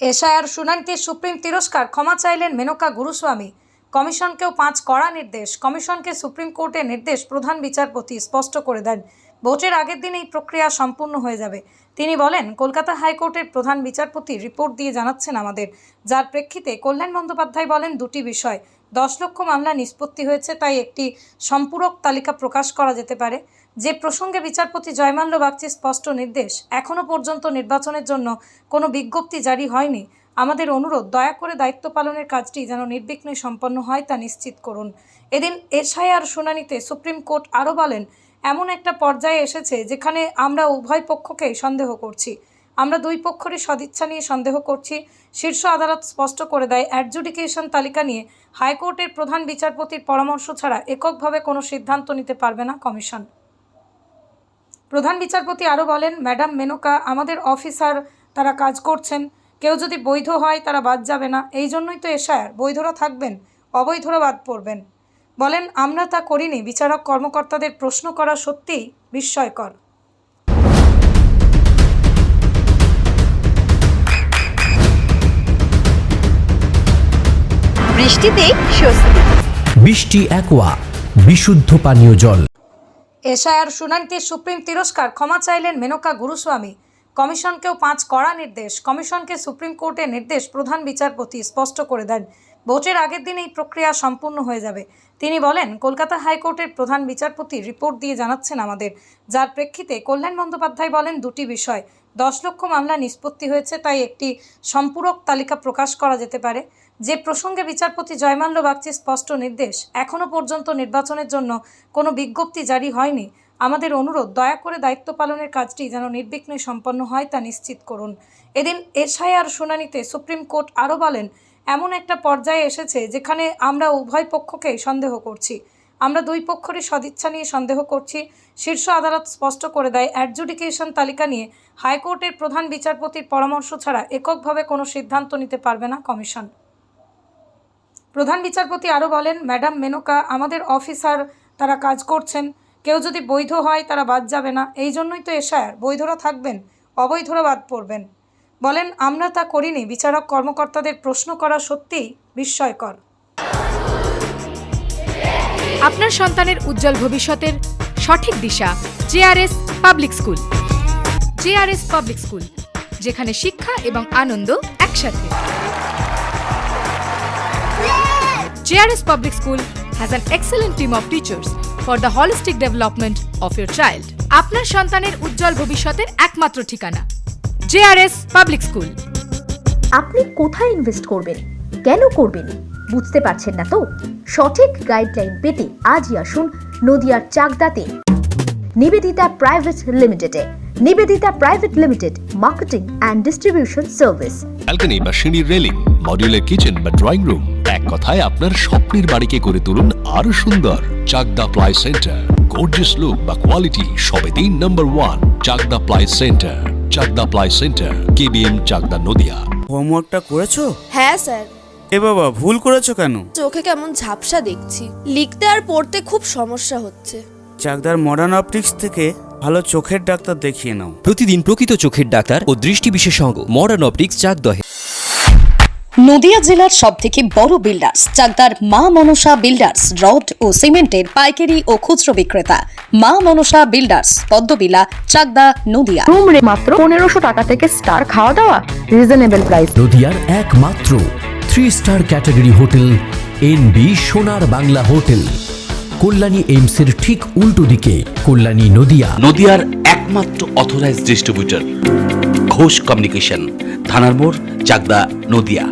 SIR শুনানিতে supreme তিরস্কার, ক্ষমা চাইলেন মেনকা গুরুস্বামী। কমিশনকেও 5 কড়া নির্দেশ। কমিশনকে সুপ্রিম কোর্টের নির্দেশ প্রধান বিচারপতি স্পষ্ট করে দেন, ভোটের আগের দিন এই প্রক্রিয়া সম্পূর্ণ হয়ে যাবে। তিনি বলেন, কলকাতা হাইকোর্টের প্রধান বিচারপতি রিপোর্ট দিয়ে জানাচ্ছেন আমাদের, যার প্রেক্ষিতে কল্যাণ বন্দ্যোপাধ্যায় বলেন দুটি বিষয়। 10 লক্ষ মামলা নিষ্পত্তি হয়েছে, তাই একটি সম্পূরক তালিকা প্রকাশ করা যেতে পারে। যে প্রসঙ্গে বিচারপতি জয়মাল্য বাগচির স্পষ্ট নির্দেশ, এখনও পর্যন্ত নির্বাচনের জন্য কোনো বিজ্ঞপ্তি জারি হয়নি। আমাদের অনুরোধ, দয়া করে দায়িত্ব পালনের কাজটি যেন নির্বিঘ্নে সম্পন্ন হয় তা নিশ্চিত করুন। এদিন এসআইআর শুনানিতে সুপ্রিম কোর্ট আরও বলেন, এমন একটা পর্যায়ে এসেছে যেখানে আমরা উভয় পক্ষকেই সন্দেহ করছি। আমরা দুই পক্ষেরই সদিচ্ছা নিয়ে সন্দেহ করছি। শীর্ষ আদালত স্পষ্ট করে দেয়, অ্যাডজুডিকেশন তালিকা নিয়ে হাইকোর্টের প্রধান বিচারপতির পরামর্শ ছাড়া এককভাবে কোনো সিদ্ধান্ত নিতে পারবে না কমিশন। প্রধান বিচারপতি আরও বলেন, ম্যাডাম মেনকা, আমাদের অফিসার তারা কাজ করছেন, কেউ যদি বৈধ হয় তারা বাদ যাবে না। এই জন্যই তো এসআইআর, বৈধরা থাকবেন, অবৈধরা বাদ পড়বেন। বলেন, আমরা তা করিনি। বিচারক কর্মকর্তাদের প্রশ্ন করা সত্যিই বিস্ময়কর। বৃষ্টিতে স্বস্তি। বৃষ্টি অ্যাকোয়া, বিশুদ্ধ পানীয় জল। এসআইআর শুনানিতে সুপ্রিম তিরস্কার, ক্ষমা চাইলেন মেনকা গুরুস্বামী। কমিশনকেও 5 কড়া নির্দেশ। কমিশনকে সুপ্রিম কোর্টের নির্দেশ প্রধান বিচারপতি স্পষ্ট করে দেন, ভোটের আগের দিন এই প্রক্রিয়া সম্পূর্ণ হয়ে যাবে। তিনি বলেন, কলকাতা হাইকোর্টের প্রধান বিচারপতি রিপোর্ট দিয়ে জানাচ্ছেন আমাদের, যার প্রেক্ষিতে কল্যাণ বন্দ্যোপাধ্যায় বলেন দুটি বিষয়। 10 লক্ষ মামলা নিষ্পত্তি হয়েছে, তাই একটি সম্পূরক তালিকা প্রকাশ করা যেতে পারে। যে প্রসঙ্গে বিচারপতি জয়মাল্য বাগচির স্পষ্ট নির্দেশ, এখনও পর্যন্ত নির্বাচনের জন্য কোনো বিজ্ঞপ্তি জারি হয়নি। আমাদের অনুরোধ, দয়া করে দায়িত্ব পালনের কাজটি যেন নির্বিঘ্নে সম্পন্ন হয় তা নিশ্চিত করুন। এদিন এসআইআর শুনানিতে সুপ্রিম কোর্ট আরও বলেন, এমন একটা পর্যায়ে এসেছে যেখানে আমরা উভয় পক্ষকেই সন্দেহ করছি। আমরা দুই পক্ষেরই সদিচ্ছা নিয়ে সন্দেহ করছি। শীর্ষ আদালত স্পষ্ট করে দেয়, অ্যাডজুডিকেশন তালিকা নিয়ে হাইকোর্টের প্রধান বিচারপতির পরামর্শ ছাড়া এককভাবে কোনো সিদ্ধান্ত নিতে পারবে না কমিশন। প্রধান বিচারপতি আরও বলেন, ম্যাডাম মেনকা, আমাদের অফিসার তারা কাজ করছেন, কেউ যদি বৈধ হয় তারা বাদ যাবে না। এই জন্যই তো এসআইআর, বৈধরা থাকবেন, অবৈধরা বাদ পড়বেন। বলেন, আমরা তা করিনি। বিচারক কর্মকর্তাদের প্রশ্ন করা সত্যিই বিস্ময়কর। আপনার সন্তানের উজ্জ্বল ভবিষ্যতের সঠিক দিশা JRS public school. JRS public school, যেখানে শিক্ষা এবং আনন্দ একসাথে। JRS Public School has an excellent team of teachers for the holistic development of your child. আপনার সন্তানের উজ্জ্বল ভবিষ্যতের একমাত্র ঠিকানা JRS Public School। আপনি কোথায় ইনভেস্ট করবেন, কেন করবেন, বুঝতে পারছেন না তো? সঠিক গাইডলাইন পেতে আজই আসুন নদিয়ার চাকদাতে নিবেদিতা প্রাইভেট লিমিটেডে। Nivedita private limited, marketing and distribution service. Balcony বা সিঁড়ির রেলিং, মডিউলার কিচেন বা ড্রয়িং রুম, এক কথায় আপনার স্বপ্নের বাড়িকে করে তুলুন আরো সুন্দর। Chakdah ply centre, gorgeous look বা কোয়ালিটি সবে 3 number 1 Chakdah ply centre. Chakdah ply centre, KBM, Chakdah, Nadia. হোমওয়ার্কটা করেছো? হ্যাঁ স্যার। এ বাবা, ভুল করেছো কেন? চোখে কেমন ঝাপসা দেখছি, লিখতে আর পড়তে খুব সমস্যা হচ্ছে। চাকদার মডার্ন অপটিক্স থেকে ভালো চোখের ডাক্তার দেখিয়ে নাও। প্রতিদিন প্রকৃত চোখের ডাক্তার ও দৃষ্টি বিশেষজ্ঞ মডার্ন অপটিক্স, চাকদহে। নদিয়া জেলার সবথেকে বড় বিল্ডার্স চাকদার মা মনসা বিল্ডার্স, রড ও সিমেন্টের পাইকারি ও খুচরো বিক্রেতা। মা মনসা বিল্ডার্স, পদ্মবিলা, চাকদা, নদিয়া। রুম রে মাত্র 1500 টাকা থেকে স্টার, খাওয়া দাওয়া রিজনেবল প্রাইস। নদিয়ার একমাত্র 3 স্টার ক্যাটাগরি হোটেল NB সোনার বাংলা হোটেল, কল্যাণী এইমসের ঠিক উল্টো দিকে, কল্যাণী, নদিয়া। নদিয়ার একমাত্র অথরাইজড ডিস্ট্রিবিউটর ঘোষ কমিউনিকেশন, থানার মোড়, চাকদা, নদিয়া।